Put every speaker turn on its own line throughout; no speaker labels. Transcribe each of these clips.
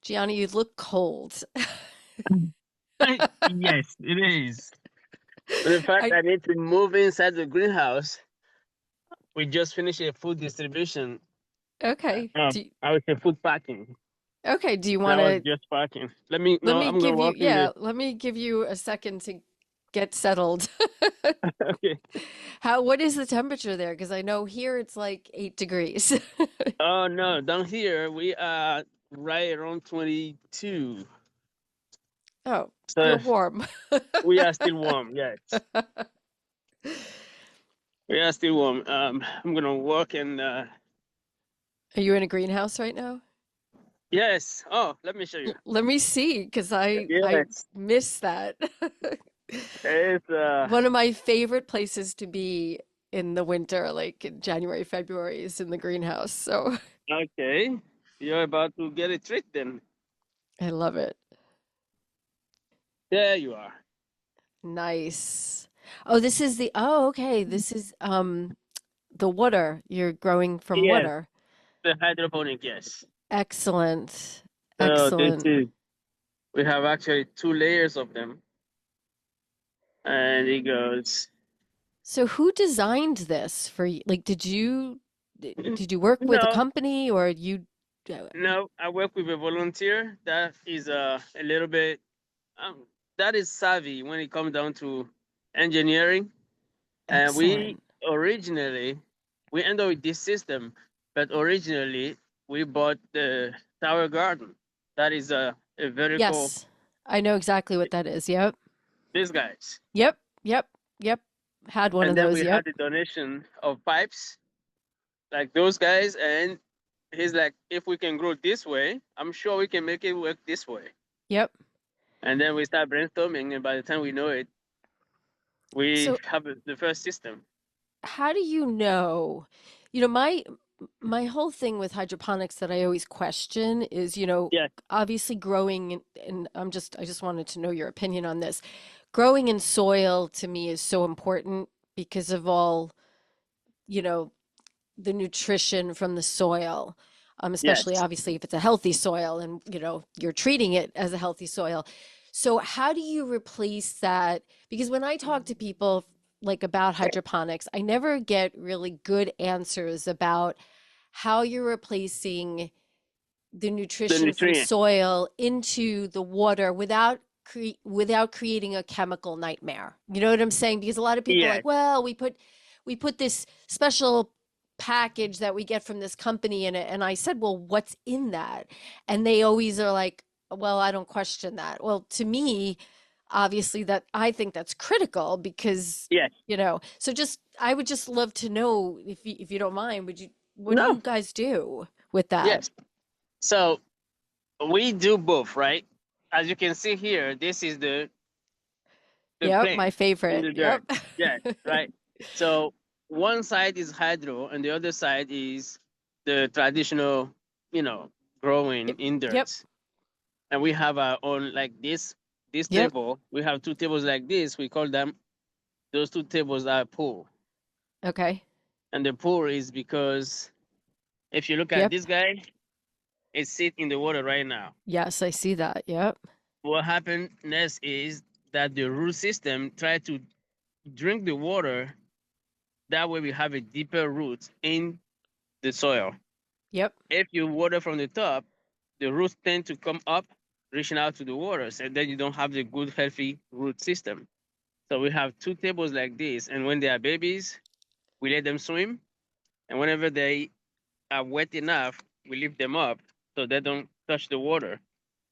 Gianni, you look cold.
Yes, it is. But the fact
I
I need to move inside the greenhouse, we just finished a food distribution.
okay.
I would say food packing.
Okay, do you
And
want
I was
to
just packing.
let
No,
me
I'm gonna
give you
walk in the.
let me give you a second to get settled.
Okay.
What is the temperature there? Because I know here it's like 8 degrees.
Oh no, down here we are right around 22.
Oh, you're
So
warm.
we are still warm. Yes, we are still warm. I'm gonna walk and
Are you in a greenhouse right now?
yes. Oh, let me show you.
Let me see, because I
Yes,
miss that.
it's
One of my favorite places to be in the winter, like in January, February, is in the greenhouse. So
okay. You're about to get a treat then.
I love it.
There you are.
Nice. Oh, okay. This is the water. You're growing from
Yes,
water.
the hydroponic. Yes.
Excellent.
So this
Excellent.
is we have actually two layers of them, and it goes.
So who designed this for you? Like, did you work with a
No,
company or you uh,
no. I work with a volunteer that is a little bit that is savvy when it comes down to engineering. And we
excellent.
originally we ended with this system, but originally we bought the tower garden. That is a vertical.
Yes. I know exactly what that is. Yep.
These guys,
Yep. Yep. Yep. Had one
and
of
then
those.
we had
Yep.
the donation of pipes like those guys, and he's like, if we can grow this way, I'm sure we can make it work this way.
Yep.
And then we start brainstorming, and by the time we know it, we
So
have the first system.
how do you know? You know, my whole thing with hydroponics that I always question is,
Yeah,
obviously growing and I just wanted to know your opinion on this. Growing in soil to me is so important because of all, you know, the nutrition from the soil. Especially
yes.
obviously if it's a healthy soil and you're treating it as a healthy soil. So how do you replace that? Because when I talk to people like about hydroponics, I never get really good answers about how you're replacing the
The
nutrition from
nutrient.
soil into the water without creating a chemical nightmare. You know what I'm saying? Because a lot of people are
Yes.
like, well, we put this special package that we get from this company in it, and I said, well, what's in that? And they always are like, well, I don't question that. Well, to me, obviously that I think that's critical because
Yes.
so just I would just love to know if you don't mind, what do
No.
you guys do with that?
Yes. So we do both, right? As you can see here, this is the
Yep, my
plant in
favorite.
the dirt.
Yep.
Yes, right. So one side is hydro, and the other side is the traditional, you know, growing
Yep.
in
Yep.
dirt. And we have our own like this
Yep.
table. We have two tables like this. We call them those two tables are pool.
Okay.
And the pool is because if you look at
Yep.
this guy, it's sit in the water right now.
Yes, I see that. Yep.
What happened next is that the root system try to drink the water. That way we have a deeper root in the soil.
Yep.
If you water from the top, the roots tend to come up, reaching out to the waters, and then you don't have the good, healthy root system. So we have two tables like this, and when they are babies, we let them swim, and whenever they are wet enough, we lift them up so they don't touch the water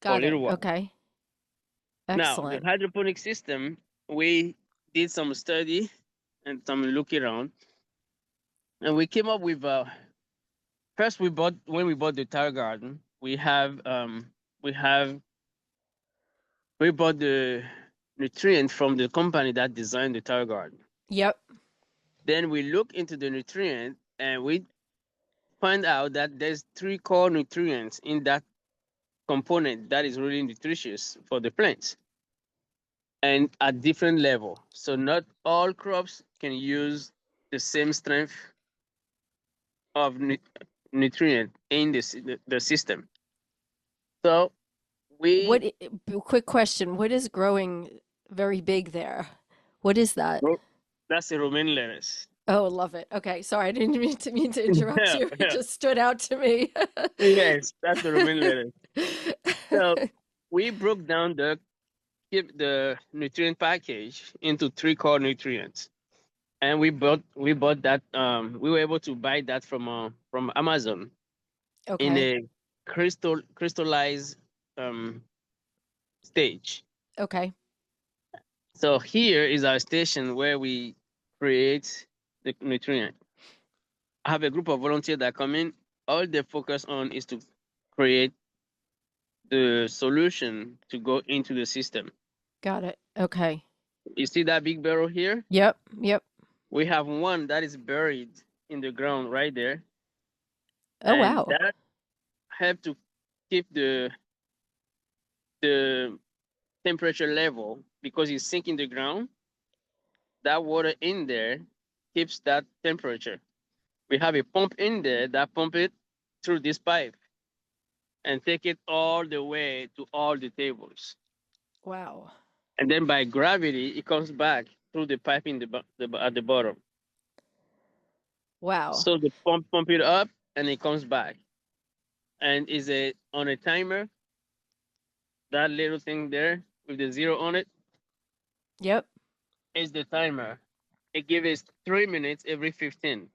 for a
Got it.
little while.
Okay.
Now, the
Excellent.
hydroponic system, we did some study and some look around, and we came up with first we bought when we bought the tire garden, we have we bought the nutrient from the company that designed the tire garden.
Yep.
Then we look into the nutrient and we find out that there's three core nutrients in that component that is really nutritious for the plants and at different level. So not all crops can use the same strength of nutrient in the system. So we
Quick question, what is growing very big there? What is that?
Ro- that's a romaine lettuce.
Oh, love it. Okay, sorry, I didn't mean to interrupt
Yeah,
you. It
yeah.
just stood out to me.
Yes, that's the romaine lettuce. So we broke down the nutrient package into three core nutrients, and we bought that. We were able to buy that from Amazon in
Okay.
a crystallized um, stage.
Okay.
So here is our station where we create the nutrient. I have a group of volunteers that come in. All they focus on is to create the solution to go into the system.
Got it. Okay.
You see that big barrel here?
Yep. Yep.
We have one that is buried in the ground right there,
Oh,
and
wow.
that help to keep the temperature level because it's sinking the ground. That water in there keeps that temperature. We have a pump in there that pump it through this pipe and take it all the way to all the tables.
Wow.
And then by gravity, it comes back through the pipe in at the bottom.
Wow.
So the pump it up and it comes back. And is a on a timer, that little thing there with the zero on it
Yep.
is the timer. It gives us 3 minutes every 15.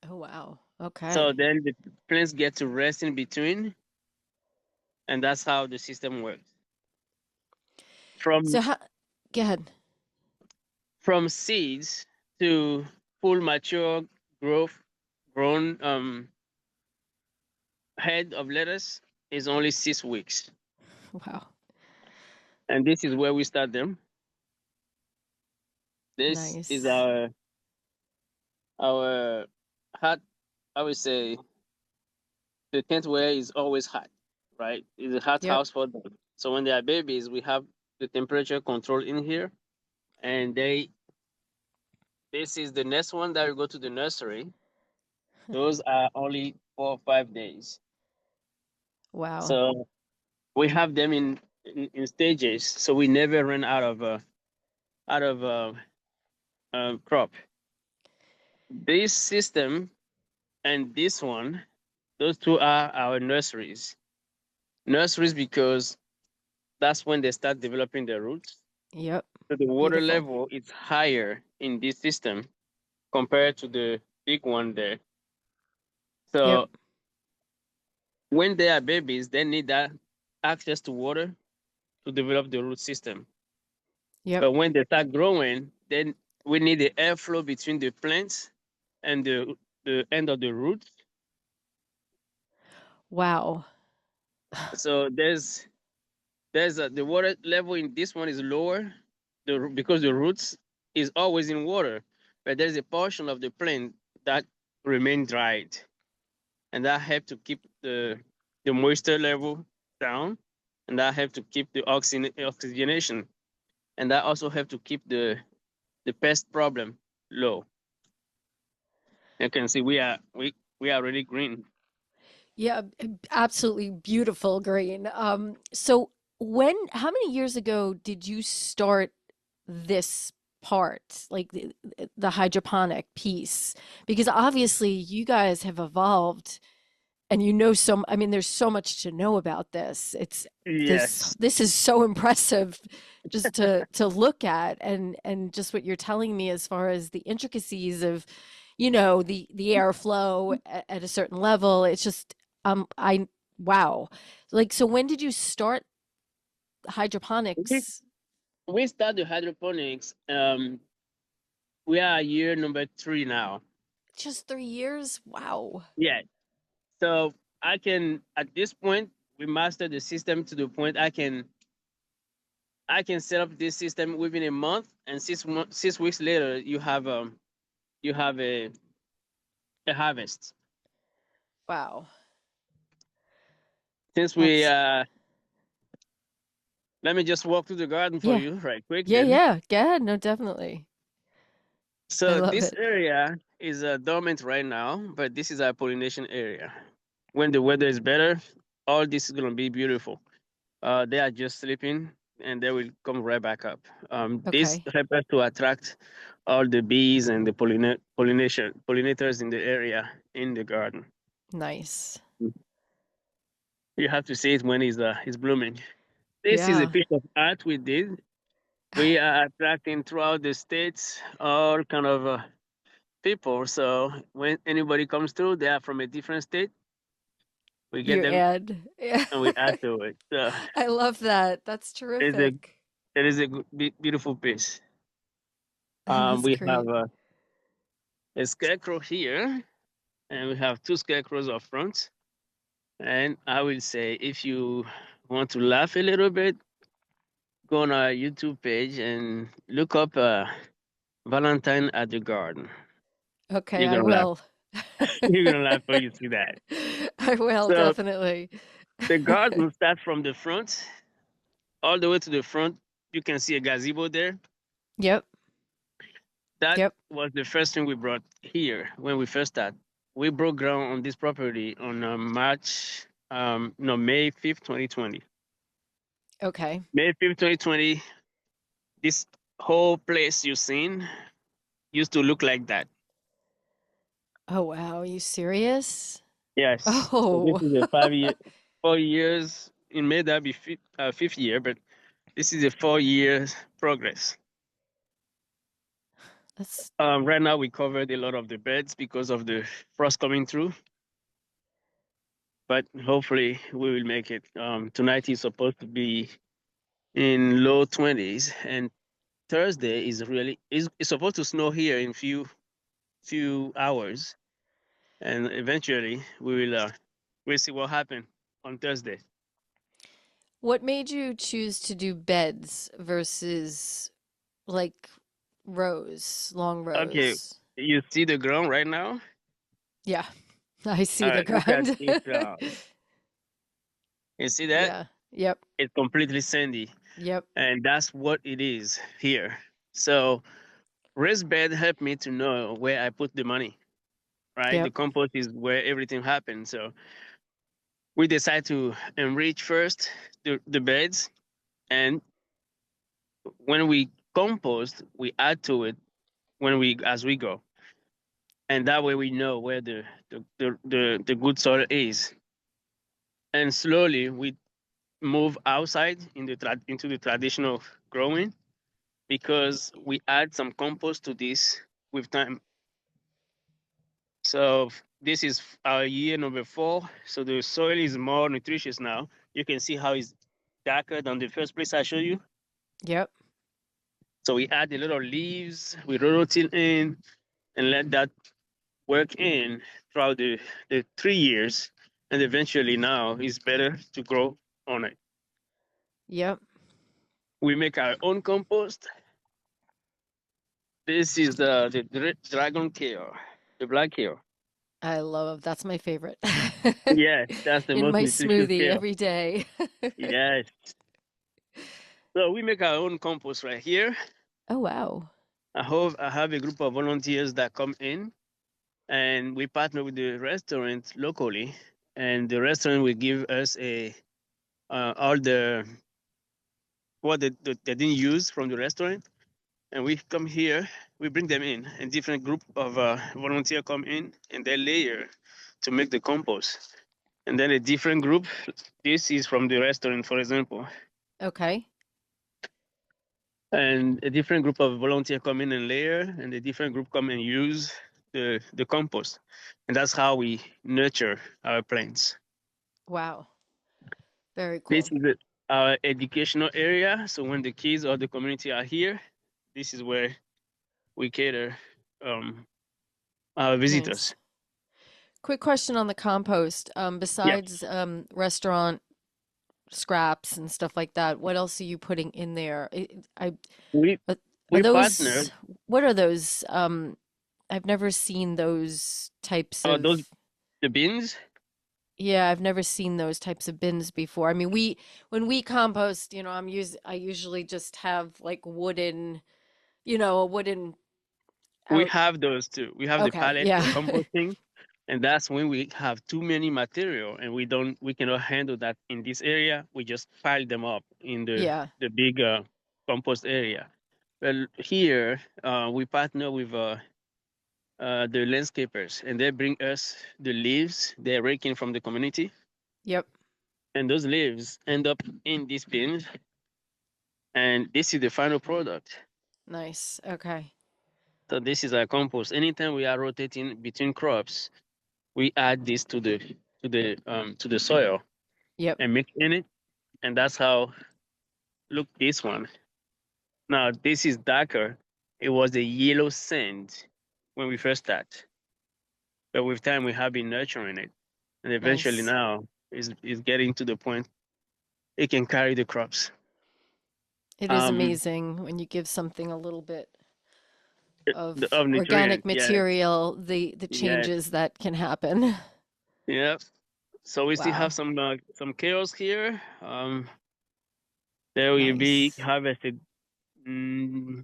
Oh, wow.
So
Okay.
then the plants get to rest in between, and that's how the system works. From
So how, go ahead.
from seeds to full mature growth grown head of lettuce is only 6 weeks.
Wow.
And this is where we start them. This is
Nice.
our hot, I would say the tent where is always hot, right? It's a hot
Yep.
house for them. So when they are babies, we have the temperature control in here, and this is the next one that will go to the nursery. Those are only 4 or 5 days.
Wow.
So we have them in stages, so we never run out of crop. This system and this one, those two are our nurseries. Nurseries because that's when they start developing their roots.
Yep.
So the water
Beautiful.
level is higher in this system compared to the big one there.
Yep.
So when they are babies, they need that access to water to develop the root system.
Yep.
But when they start growing, then we need the airflow between the plants and the end of the root.
Wow.
So the water level in this one is lower, because the roots is always in water, but there's a portion of the plant that remain dried, and that help to keep the moisture level down, and that help to keep the oxygenation, and that also help to keep the pest problem low. You can see we are really green.
Yeah, absolutely beautiful green. So how many years ago did you start this part, like the hydroponic piece? Because obviously you guys have evolved and I mean, there's so much to know about this.
Yes.
This is so impressive just to look at and just what you're telling me as far as the intricacies of, the airflow at a certain level. It's just I wow. Like, so when did you start
we,
hydroponics?
we start the hydroponics. We are year number 3 now.
Just 3 years? Wow.
Yeah. So I can, at this point, we mastered the system to the point I can set up this system within a month, and 6 weeks later, you have a harvest.
Wow.
Since we
That's
let me just walk through the garden for
yeah.
you right quick
Yeah,
then.
yeah. Go ahead. No, definitely. I
So
love
this
it.
area is dormant right now, but this is our pollination area. When the weather is better, all this is gonna be beautiful. They are just sleeping, and they will come right back up. This
Okay.
helps us to attract all the bees and the pollinators in the area in the garden.
Nice.
You have to see it when it's blooming. This is a
Yeah.
piece of art we did. We are attracting throughout the states all kind of people. So when anybody comes through, they are from a different state. We get
You
them
add. Yeah.
and we add to it. So
I love that. That's
it's a
terrific.
it is a beautiful piece.
That's
We have
great.
a scarecrow here, and we have two scarecrows up front. And I will say, if you want to laugh a little bit, go on our YouTube page and look up Valentine at the Garden.
Okay,
You're
I
gonna laugh.
will.
You're gonna laugh when you see that.
I will
So
definitely.
the garden starts from the front all the way to the front. You can see a gazebo there.
Yep.
That
Yep.
was the first thing we brought here when we first started. We broke ground on this property on no, May 5th, 2020.
Okay.
May 5th, 2020, this whole place you've seen used to look like that.
Oh wow, are you serious?
Yes. So this
Oh,
is a 5 year, 4 years. It may that be fifth year, but this is a 4 years progress.
that's
Right now, we covered a lot of the beds because of the frost coming through, but hopefully we will make it. Tonight is supposed to be in low 20s, and Thursday is supposed to snow here in few hours, and eventually we'll see what happens on Thursday.
what made you choose to do beds versus like rows, long
Okay,
rows?
you see the ground right now.
Yeah, I see
All
the
right, look at
ground.
this ground. You see that?
Yeah. Yep.
It's completely sandy,
Yep.
and that's what it is here. So raised bed helped me to know where I put the money. Right, the
Yep.
compost is where everything happens. So we decide to enrich first the beds, and when we compost, we add to it when we as we go, and that way we know where the good soil is, and slowly we move outside into the traditional growing because we add some compost to this with time. So this is our year number 4. So the soil is more nutritious now. You can see how it's darker than the first place I showed you.
Yep.
So we add a lot of leaves, we rotate in and let that work in throughout the 3 years. And eventually now it's better to grow on it.
Yep.
We make our own compost. This is the dragon kale, the black kale.
I love that's my favorite.
Yes, that's the
In
most
my
nutritious
smoothie
kale.
every day.
Yes. So we make our own compost right here.
Oh wow.
I have a group of volunteers that come in, and we partner with the restaurant locally, and the restaurant will give us a all the what they didn't use from the restaurant, and we come here, we bring them in, and different group of volunteer come in, and they layer to make the compost, and then a different group. This is from the restaurant, for example,
Okay.
and a different group of volunteer come in and layer, and a different group come and use the compost, and that's how we nurture our plants.
Wow. Very
This
cool.
is our educational area. So when the kids or the community are here, this is where we cater um, our
Nice.
visitors.
Quick question on the compost.
Yeah,
Besides restaurant scraps and stuff like that, what else are you putting in there?
we
Uh, are
we partner.
those, what are those? I've never seen those types
Those
of,
the bins.
yeah, I've never seen those types of bins before. I mean, when we compost, I usually just have like wooden, a wooden
We
out.
have those too. We have the
Okay,
pallet
yeah.
for composting. And that's when we have too many material and we cannot handle that in this area. We just pile them up in
Yeah.
the big compost area. Well, here we partner with the landscapers, and they bring us the leaves they're raking from the community,
Yep.
and those leaves end up in these bins, and this is the final product.
Nice. Okay.
So this is our compost. Anytime we are rotating between crops, we add this to the soil
Yep.
and mix in it, and that's how. Look this one. Now this is darker. It was a yellow sand when we first start, but with time we have been nurturing it, and eventually
Nice.
now is getting to the point it can carry the crops.
It is
Um,
amazing when you give something a little bit of
of
organic
nutrients, yeah,
material, the
yeah,
changes that can happen.
yeah. So we still have
Wow.
some chaos here. There will be
Nice.
harvested mm,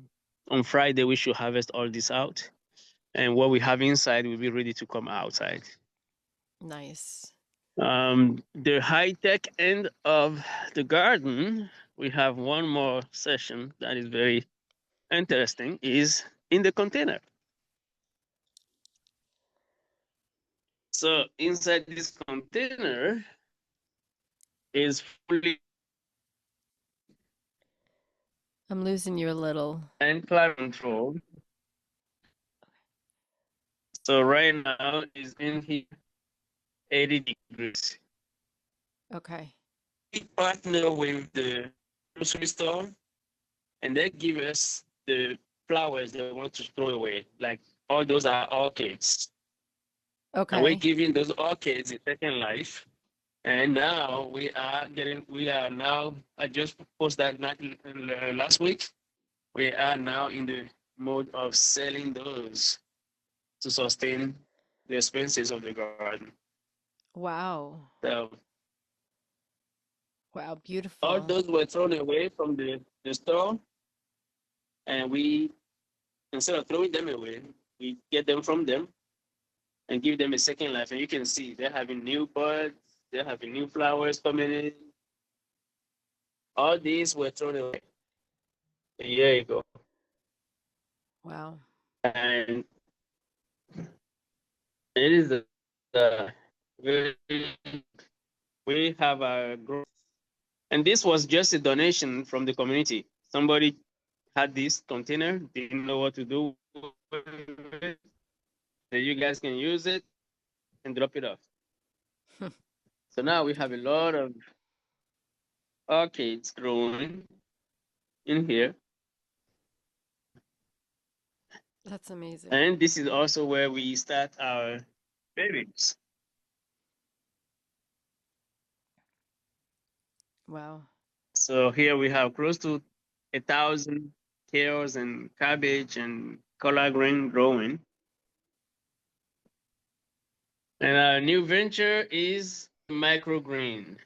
on Friday. We should harvest all this out, and what we have inside will be ready to come outside.
Nice.
The high tech end of the garden, we have one more session that is very interesting. Is in the container. So inside this container is fully
I'm losing you a little.
and climate control. So right now is in here 80 degrees.
Okay.
We partner with the grocery store and they give us the flowers they want to throw away. Like all those are orchids. And we're
Okay.
giving those orchids a second life. And now we are now, I just posted that last week. We are now in the mode of selling those to sustain the expenses of the garden.
Wow.
So
Wow.
all
Beautiful.
those were thrown away from the store, and we, instead of throwing them away, we get them from them and give them a second life. And you can see they're having new buds, they're having new flowers coming in. All these were thrown away a year ago.
Wow.
And it is a very, we have a growth. And this was just a donation from the community. Somebody had this container, didn't know what to do with it. So you guys can use it and drop it off. So now we have a lot of orchids growing in here.
That's amazing.
And this is also where we start our berries.
Wow.
So here we have close to 1,000 kales and cabbage and collard green growing. And our new venture is microgreen.